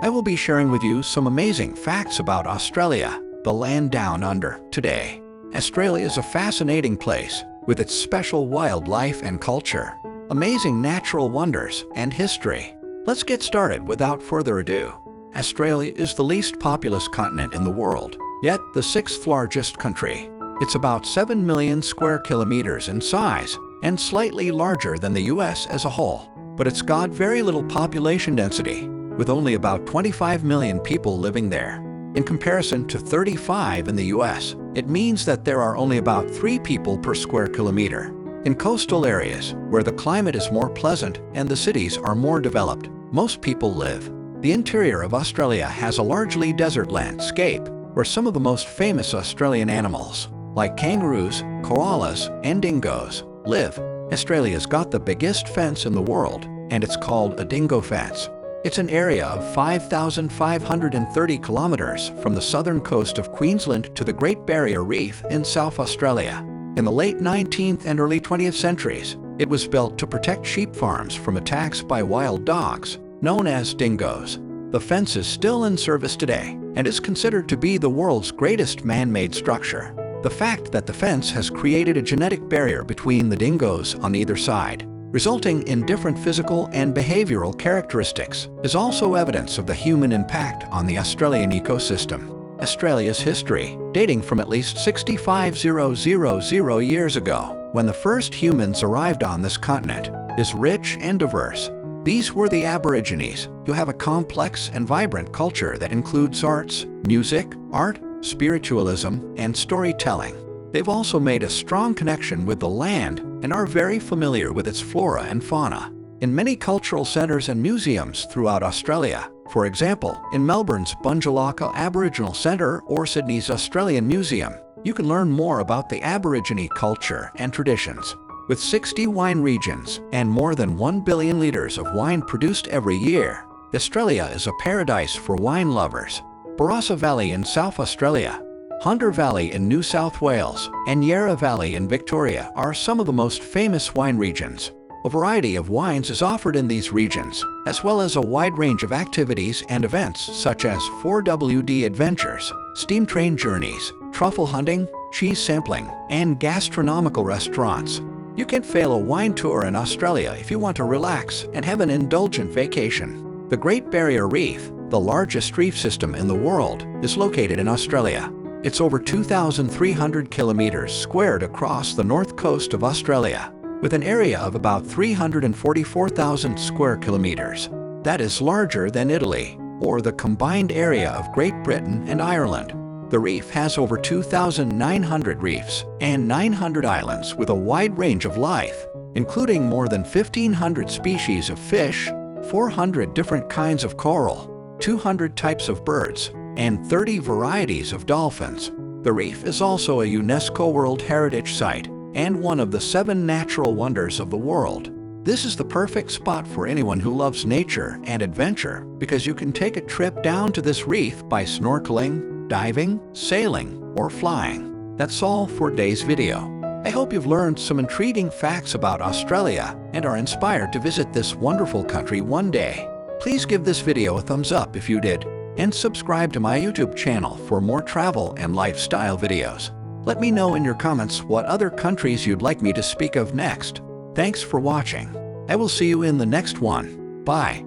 I will be sharing with you some amazing facts about Australia, the land down under. Today, Australia is a fascinating place with its special wildlife and culture, amazing natural wonders, and history. Let's get started without further ado. Australia is the least populous continent in the world, yet the sixth largest country. It's about 7 million square kilometers in size and slightly larger than the US as a whole. But it's got very little population density, with only about 25 million people living there. In comparison to 35 in the US, it means that there are only about 3 people per square kilometer. In coastal areas, where the climate is more pleasant and the cities are more developed, most people live. The interior of Australia has a largely desert landscape, where some of the most famous Australian animals, like kangaroos, koalas, and dingoes, live. Australia's got the biggest fence in the world, and it's called a dingo fence. It's an area of 5,530 kilometers from the southern coast of Queensland to the Great Barrier Reef in South Australia. In the late 19th and early 20th centuries, it was built to protect sheep farms from attacks by wild dogs, known as dingoes. The fence is still in service today and is considered to be the world's greatest man-made structure. The fact that the fence has created a genetic barrier between the dingoes on either side, resulting in different physical and behavioral characteristics, is also evidence of the human impact on the Australian ecosystem. Australia's history, dating from at least 65,000 years ago, when the first humans arrived on this continent, is rich and diverse. These were the Aborigines, who have a complex and vibrant culture that includes arts, music, art, spiritualism, and storytelling. They've also made a strong connection with the land and are very familiar with its flora and fauna. In many cultural centres and museums throughout Australia, for example, in Melbourne's Bunjalaka Aboriginal Centre or Sydney's Australian Museum, you can learn more about the Aborigine culture and traditions. With 60 wine regions and more than 1 billion litres of wine produced every year, Australia is a paradise for wine lovers. Barossa Valley in South Australia, Hunter Valley in New South Wales, and Yarra Valley in Victoria are some of the most famous wine regions. A variety of wines is offered in these regions, as well as a wide range of activities and events such as 4WD adventures, steam train journeys, truffle hunting, cheese sampling, and gastronomical restaurants. You can't fail a wine tour in Australia if you want to relax and have an indulgent vacation. The Great Barrier Reef, the largest reef system in the world, is located in Australia. It's over 2,300 kilometers squared across the north coast of Australia, with an area of about 344,000 square kilometers. That is larger than Italy, or the combined area of Great Britain and Ireland. The reef has over 2,900 reefs and 900 islands with a wide range of life, including more than 1,500 species of fish, 400 different kinds of coral, 200 types of birds, and 30 varieties of dolphins. The reef is also a UNESCO World Heritage Site and one of the 7 natural wonders of the world. This is the perfect spot for anyone who loves nature and adventure because you can take a trip down to this reef by snorkeling, diving, sailing, or flying. That's all for today's video. I hope you've learned some intriguing facts about Australia and are inspired to visit this wonderful country one day. Please give this video a thumbs up if you did, and subscribe to my YouTube channel for more travel and lifestyle videos. Let me know in your comments what other countries you'd like me to speak of next. Thanks for watching. I will see you in the next one. Bye.